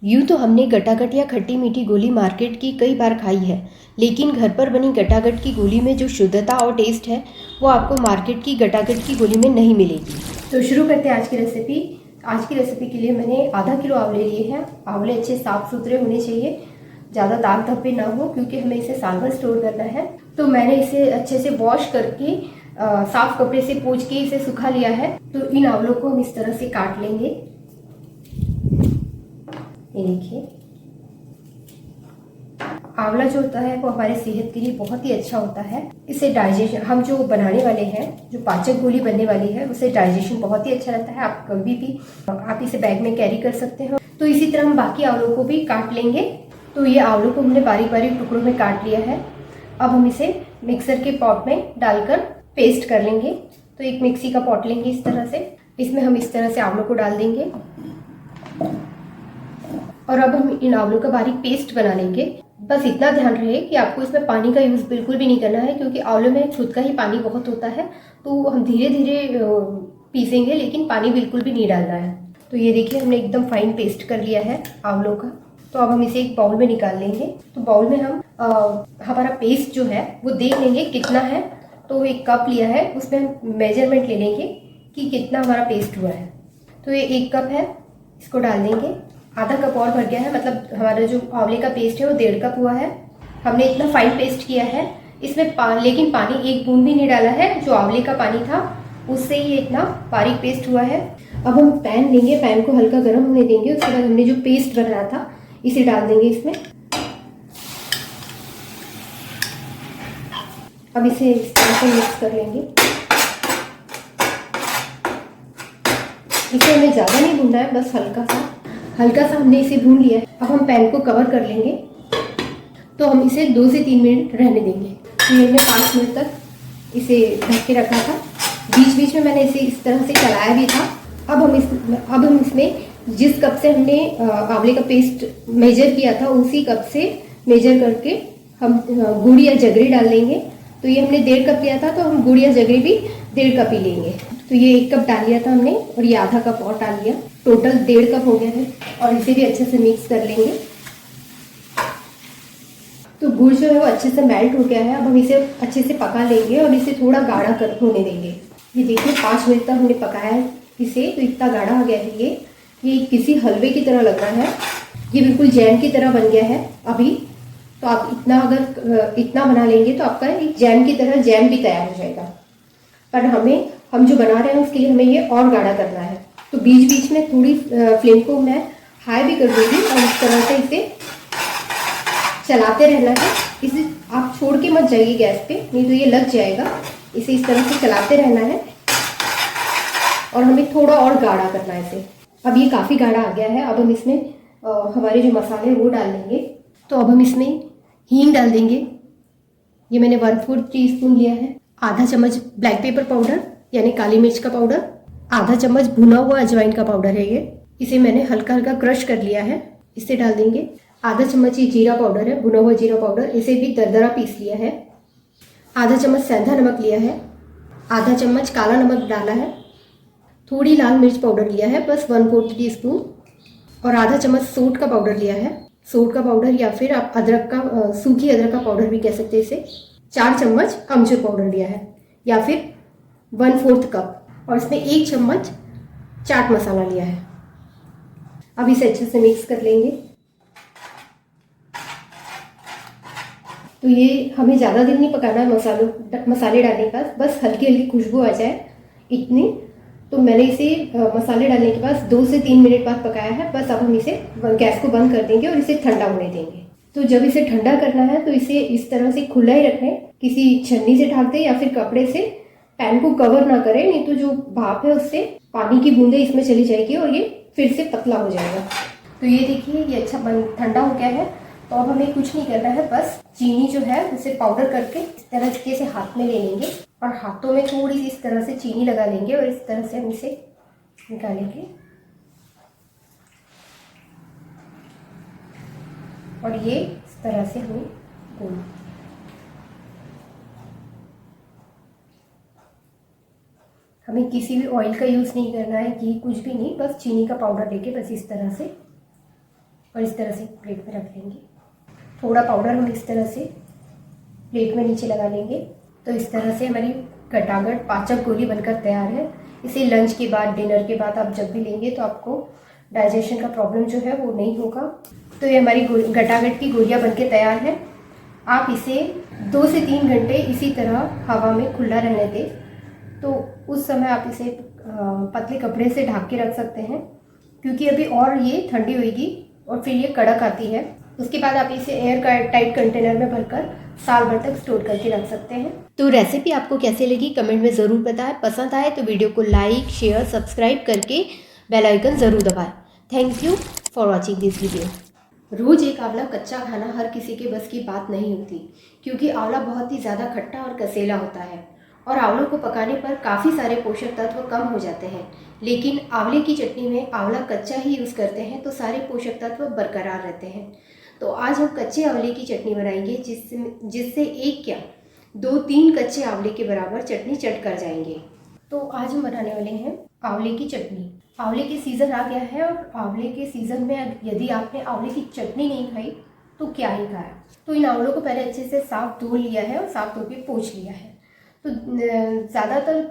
यूँ तो हमने गटागट या खट्टी मीठी गोली मार्केट की कई बार खाई है, लेकिन घर पर बनी गटागट की गोली में जो शुद्धता और टेस्ट है वो आपको मार्केट की गटागट की गोली में नहीं मिलेगी। तो शुरू करते हैं आज की रेसिपी। आज की रेसिपी के लिए मैंने आधा किलो आंवले लिए हैं। आंवले अच्छे साफ सुथरे होने चाहिए, ज़्यादा दाग धब्बे ना हो, क्योंकि हमें इसे साल भर स्टोर करना है। तो मैंने इसे अच्छे से वॉश करके साफ कपड़े से पोंछ के इसे सुखा लिया है। तो इन आंवलों को हम इस तरह से काट लेंगे। ये देखिए, आंवला जो होता है वो हमारे सेहत के लिए बहुत ही अच्छा होता है। इससे डाइजेशन, हम जो बनाने वाले हैं, जो पाचक गोली बनने वाली है, उससे डाइजेशन बहुत ही अच्छा रहता है। आप कभी भी आप इसे बैग में कैरी कर सकते हो। तो इसी तरह हम बाकी आंवलों को भी काट लेंगे। तो ये आंवलों को हमने बारीक बारीक टुकड़ों में काट लिया है। अब हम इसे मिक्सर के पॉट में डालकर पेस्ट कर लेंगे। तो एक मिक्सी का पॉट लेंगे इस तरह से, इसमें हम इस तरह से आंवलों को डाल देंगे और अब हम इन आंवलों का बारीक पेस्ट बना लेंगे। बस इतना ध्यान रहे कि आपको इसमें पानी का यूज़ बिल्कुल भी नहीं करना है, क्योंकि आंवलों में खुद का ही पानी बहुत होता है। तो हम धीरे धीरे पीसेंगे, लेकिन पानी बिल्कुल भी नहीं डालना है। तो ये देखिए, हमने एकदम फाइन पेस्ट कर लिया है आंवलों का। तो अब हम इसे एक बाउल में निकाल लेंगे। तो बाउल में हम हमारा पेस्ट जो है वो देख लेंगे कितना है। तो एक कप लिया है, उसमें हम मेजरमेंट ले लेंगे कि कितना हमारा पेस्ट हुआ है। तो ये 1 कप है, इसको डाल देंगे। आधा कप और भर गया है, मतलब हमारा जो आंवले का पेस्ट है वो 1.5 कप हुआ है। हमने इतना फाइन पेस्ट किया है इसमें लेकिन पानी एक बूंद भी नहीं डाला है। जो आंवले का पानी था उससे ही इतना बारीक पेस्ट हुआ है। अब हम पैन लेंगे, पैन को हल्का गर्म होने देंगे। उसके बाद हमने जो पेस्ट बनाया था इसे डाल देंगे इसमें। अब इसे इस तरह से मिक्स कर लेंगे। इसे हमें ज़्यादा नहीं भूनना है, बस हल्का सा हमने इसे भून लिया है। अब हम पैन को कवर कर लेंगे। तो हम इसे 2 से 3 मिनट रहने देंगे। तो ये हमने 5 मिनट तक इसे ढक के रखा था। बीच बीच में मैंने इसे इस तरह से चलाया भी था। अब हम इसमें जिस कप से हमने आंवले का पेस्ट मेजर किया था, उसी कप से मेजर करके हम गुड़ या जगरी डाल लेंगे। तो ये हमने 1.5 कप लिया था, तो हम गुड़ या जगरी भी 1.5 कप ही लेंगे। तो ये 1 कप डाल लिया था हमने, और ये आधा कप और डाल लिया। टोटल 1.5 कप हो गया है। और इसे भी अच्छे से मिक्स कर लेंगे। तो गुड़ जो है वो अच्छे से मेल्ट हो गया है। अब हम इसे अच्छे से पका लेंगे और इसे थोड़ा गाढ़ा कर होने देंगे। ये देखिए, 5 मिनट तक हमने पकाया है इसे, तो इतना गाढ़ा हो गया है। ये किसी हलवे की तरह लग रहा है। ये बिल्कुल जैम की तरह बन गया है अभी। तो आप अगर इतना बना लेंगे तो आपका एक जैम की तरह जैम भी तैयार हो जाएगा। पर हम जो बना रहे हैं उसके लिए हमें ये और गाढ़ा करना है। तो बीच बीच में थोड़ी फ्लेम को मैं हाई भी कर दूँगी और इस तरह से इसे चलाते रहना है। इसे आप छोड़ के मत जाइए गैस पे, नहीं तो ये लग जाएगा। इसे इस तरह से चलाते रहना है और हमें थोड़ा और गाढ़ा करना है इसे। अब ये काफ़ी गाढ़ा आ गया है। अब हम इसमें हमारे जो मसाले वो डाल देंगे। तो अब हम इसमें हींग डाल देंगे। ये मैंने 1/4 टीस्पून लिया है। आधा चम्मच ब्लैक पेपर पाउडर यानी काली मिर्च का पाउडर। आधा चम्मच भुना हुआ अजवाइन का पाउडर है ये। इसे मैंने हल्का हल्का क्रश कर लिया है, इसे डाल देंगे। आधा चम्मच ये जीरा पाउडर है, भुना हुआ जीरा पाउडर, इसे भी दरदरा पीस लिया है। आधा चम्मच सेंधा नमक लिया है। आधा चम्मच काला नमक डाला है। थोड़ी लाल मिर्च पाउडर लिया है, बस 1/4 टीस्पून। और आधा चम्मच सोंठ का पाउडर लिया है। सोंठ का पाउडर या फिर आप सूखी अदरक का पाउडर भी कह सकते हैं इसे। 4 चम्मच अमचूर पाउडर लिया है, या फिर 1/4 कप। और इसमें 1 चम्मच चाट मसाला लिया है। अब इसे अच्छे से मिक्स कर लेंगे। तो ये हमें ज़्यादा देर नहीं पकाना है मसाले डालने का, बस हल्की हल्की खुशबू आ जाए इतनी। तो मैंने इसे मसाले डालने के बाद 2 से 3 मिनट बाद पकाया है। बस अब हम इसे गैस को बंद कर देंगे और इसे ठंडा होने देंगे। तो जब इसे ठंडा करना है तो इसे इस तरह से खुला ही रखें, किसी छन्नी से ढक दें या फिर कपड़े से। पैन को कवर ना करें, नहीं तो जो भाप है उससे पानी की बूंदें इसमें चली जाएगी और ये फिर से पतला हो जाएगा। तो ये देखिए, ये अच्छा ठंडा हो गया है। तो अब हमें कुछ नहीं करना है, बस चीनी जो है उसे पाउडर करके इस तरह से हाथ में ले लेंगे और हाथों में थोड़ी सी इस तरह से चीनी लगा लेंगे और इस तरह से हम इसे निकालेंगे। और ये इस तरह से हमें गोल, हमें किसी भी ऑयल का यूज़ नहीं करना है, घी कुछ भी नहीं, बस चीनी का पाउडर लेके बस इस तरह से और इस तरह से प्लेट में रख लेंगे। थोड़ा पाउडर हम इस तरह से प्लेट में नीचे लगा लेंगे। तो इस तरह से हमारी गटागट पाचक गोली बनकर तैयार है। इसे लंच के बाद, डिनर के बाद आप जब भी लेंगे तो आपको डाइजेशन का प्रॉब्लम जो है वो नहीं होगा। तो ये हमारी गटागट की गोलियां बनके तैयार है। आप इसे 2 से 3 घंटे इसी तरह हवा में खुला रहने दें। तो उस समय आप इसे पतले कपड़े से ढक के रख सकते हैं, क्योंकि अभी और ये ठंडी होगी और फिर ये कड़क आती है। उसके बाद आप इसे एयर टाइट कंटेनर में भरकर साल भर तक स्टोर करके रख सकते हैं। तो रेसिपी आपको कैसे लगी कमेंट में ज़रूर बताएं। पसंद आए तो वीडियो को लाइक, शेयर, सब्सक्राइब करके बेल आइकन ज़रूर दबाएं। Thank you for watching this video. रोज़ एक आंवला कच्चा खाना हर किसी के बस की बात नहीं होती, क्योंकि आंवला बहुत ही ज़्यादा खट्टा और कसेला होता है और आंवलों को पकाने पर काफ़ी सारे पोषक तत्व कम हो जाते हैं। लेकिन आंवले की चटनी में आंवला कच्चा ही यूज़ करते हैं तो सारे पोषक तत्व बरकरार रहते हैं। तो आज हम कच्चे आंवले की चटनी बनाएंगे, जिससे एक क्या 2-3 कच्चे आंवले के बराबर चटनी चट कर जाएंगे। तो आज हम बनाने वाले हैं आंवले की चटनी। आंवले के सीज़न आ गया है और आंवले के सीज़न में यदि आपने आंवले की चटनी नहीं खाई तो क्या ही खाया। तो इन आंवलों को पहले अच्छे से साफ धो लिया है और साफ धो के पोंछ लिया है। तो ज़्यादातर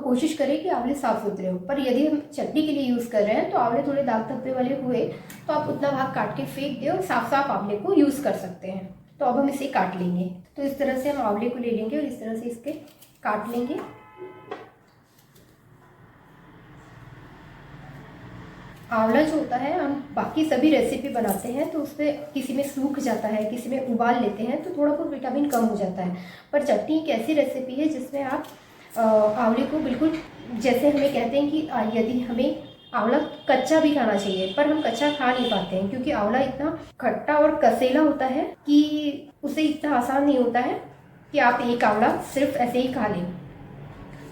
कोशिश करें कि आंवले साफ सुथरे हो, पर यदि हम चटनी के लिए यूज़ कर रहे हैं तो आंवले थोड़े दाग धब्बे वाले हुए तो आप उतना भाग काट के फेंक दें और साफ साफ आंवले को यूज़ कर सकते हैं। तो अब हम इसे काट लेंगे। तो इस तरह से हम आंवले को ले लेंगे और इस तरह से इसके काट लेंगे। आंवला जो होता है, हम बाकी सभी रेसिपी बनाते हैं तो उस पर किसी में सूख जाता है, किसी में उबाल लेते हैं तो थोड़ा बहुत विटामिन कम हो जाता है। पर चटनी एक ऐसी रेसिपी है जिसमें आप आंवले को बिल्कुल, जैसे हमें कहते हैं कि यदि हमें आंवला कच्चा भी खाना चाहिए, पर हम कच्चा खा नहीं पाते हैं क्योंकि आंवला इतना खट्टा और कसेला होता है कि उसे इतना आसान नहीं होता है कि आप एक आंवला सिर्फ ऐसे ही खा लें।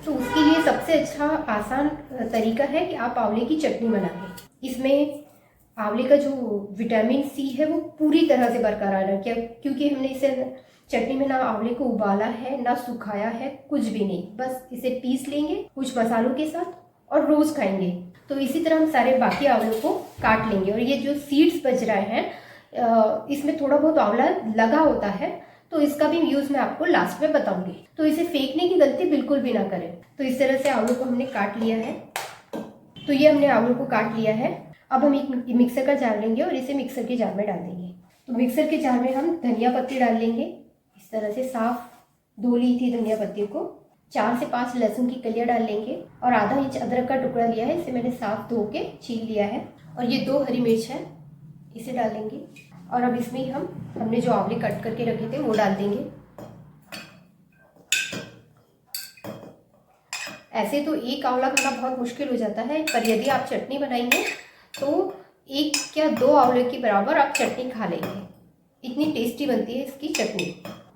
तो उसके लिए सबसे अच्छा आसान तरीका है कि आप आंवले की चटनी बनाएं। इसमें आंवले का जो विटामिन सी है वो पूरी तरह से बरकरार है, क्योंकि हमने इसे चटनी में ना आंवले को उबाला है, ना सुखाया है, कुछ भी नहीं। बस इसे पीस लेंगे कुछ मसालों के साथ और रोज़ खाएंगे। तो इसी तरह हम सारे बाकी आंवलों को काट लेंगे। और ये जो सीड्स बच रहे हैं, इसमें थोड़ा बहुत आंवला लगा होता है, तो इसका भी यूज़ मैं आपको लास्ट में बताऊंगी। तो इसे फेंकने की गलती बिल्कुल भी ना करें। तो इस तरह से आंवलों को हमने काट लिया है। तो ये हमने आंवलों को काट लिया है। अब हम एक मिक्सर का जार लेंगे और इसे मिक्सर के जार में डाल देंगे। तो मिक्सर के जार में हम धनिया पत्ती डाल लेंगे। इस तरह से साफ धो ली थी धनिया पत्ती को। 4 से 5 लहसुन की कलियां डाल लेंगे और आधा इंच अदरक का टुकड़ा लिया है, इसे मैंने साफ धो के छील लिया है। और ये 2 हरी मिर्च है, इसे डाल लेंगे। और अब इसमें हमने जो आंवले कट करके रखे थे वो डाल देंगे। ऐसे तो एक आंवला खाना बहुत मुश्किल हो जाता है, पर यदि आप चटनी बनाएंगे तो 1 या 2 आंवले के बराबर आप चटनी खा लेंगे। इतनी टेस्टी बनती है इसकी चटनी।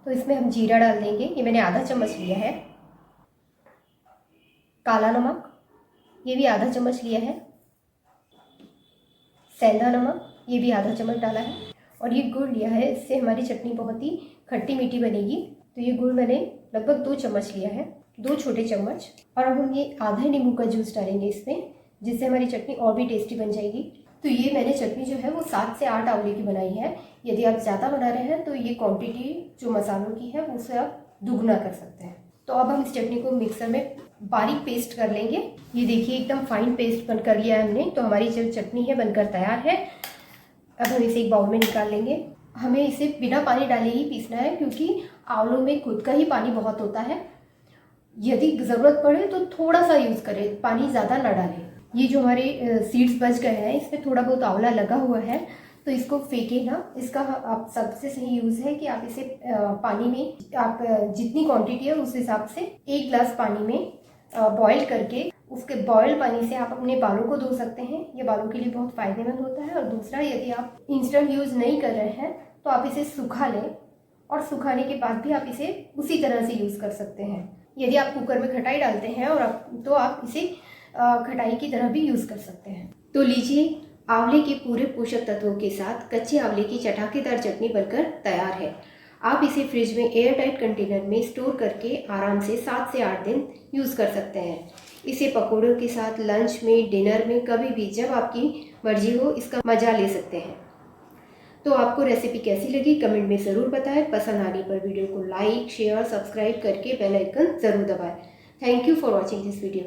तो इसमें हम जीरा डाल देंगे, ये मैंने आधा चम्मच लिया है। काला नमक, ये भी आधा चम्मच लिया है। सेंधा नमक, ये भी आधा चम्मच डाला है। और ये गुड़ लिया है, इससे हमारी चटनी बहुत ही खट्टी मीठी बनेगी। तो ये गुड़ मैंने लगभग 2 चम्मच लिया है, 2 छोटे चम्मच। और अब हम ये आधा नींबू का जूस डालेंगे इसमें, जिससे हमारी चटनी और भी टेस्टी बन जाएगी। तो ये मैंने चटनी जो है वो 7 से 8 आंवले की बनाई है। यदि आप ज़्यादा बना रहे हैं तो ये क्वांटिटी जो मसालों की है उससे आप दुगना कर सकते हैं। तो अब हम इस चटनी को मिक्सर में बारीक पेस्ट कर लेंगे। ये देखिए एकदम फाइन पेस्ट बन कर लिया है हमने। तो हमारी जो चटनी है बनकर तैयार है। अब हम इसे एक बाउल में निकाल लेंगे। हमें इसे बिना पानी डाले ही पीसना है, क्योंकि आंवलों में खुद का ही पानी बहुत होता है। यदि ज़रूरत पड़े तो थोड़ा सा यूज़ करें, पानी ज़्यादा ना डालें। ये जो हमारे सीड्स बच गए हैं, इसमें थोड़ा बहुत आंवला लगा हुआ है, तो इसको फेंके ना। इसका आप सबसे सही यूज़ है कि आप इसे पानी में, आप जितनी क्वांटिटी है उस हिसाब से 1 गिलास पानी में बॉईल करके, उसके बॉयल पानी से आप अपने बालों को धो सकते हैं। ये बालों के लिए बहुत फ़ायदेमंद होता है। और दूसरा, यदि आप इंस्टेंट यूज़ नहीं कर रहे हैं तो आप इसे सुखा लें, और सुखाने के बाद भी आप इसे उसी तरह से यूज़ कर सकते हैं। यदि आप कुकर में खटाई डालते हैं तो आप इसे खटाई की तरह भी यूज़ कर सकते हैं। तो लीजिए, आंवले के पूरे पोषक तत्वों के साथ कच्चे आंवले की चटाकेदार चटनी बनकर तैयार है। आप इसे फ्रिज में एयर टाइट कंटेनर में स्टोर करके आराम से 7 से 8 दिन यूज़ कर सकते हैं। इसे पकौड़ों के साथ लंच में, डिनर में, कभी भी जब आपकी मर्जी हो इसका मज़ा ले सकते हैं। तो आपको रेसिपी कैसी लगी कमेंट में ज़रूर बताएं। पसंद आने पर वीडियो को लाइक शेयर सब्सक्राइब करके बेल आइकन ज़रूर दबाएं। Thank you for watching this video.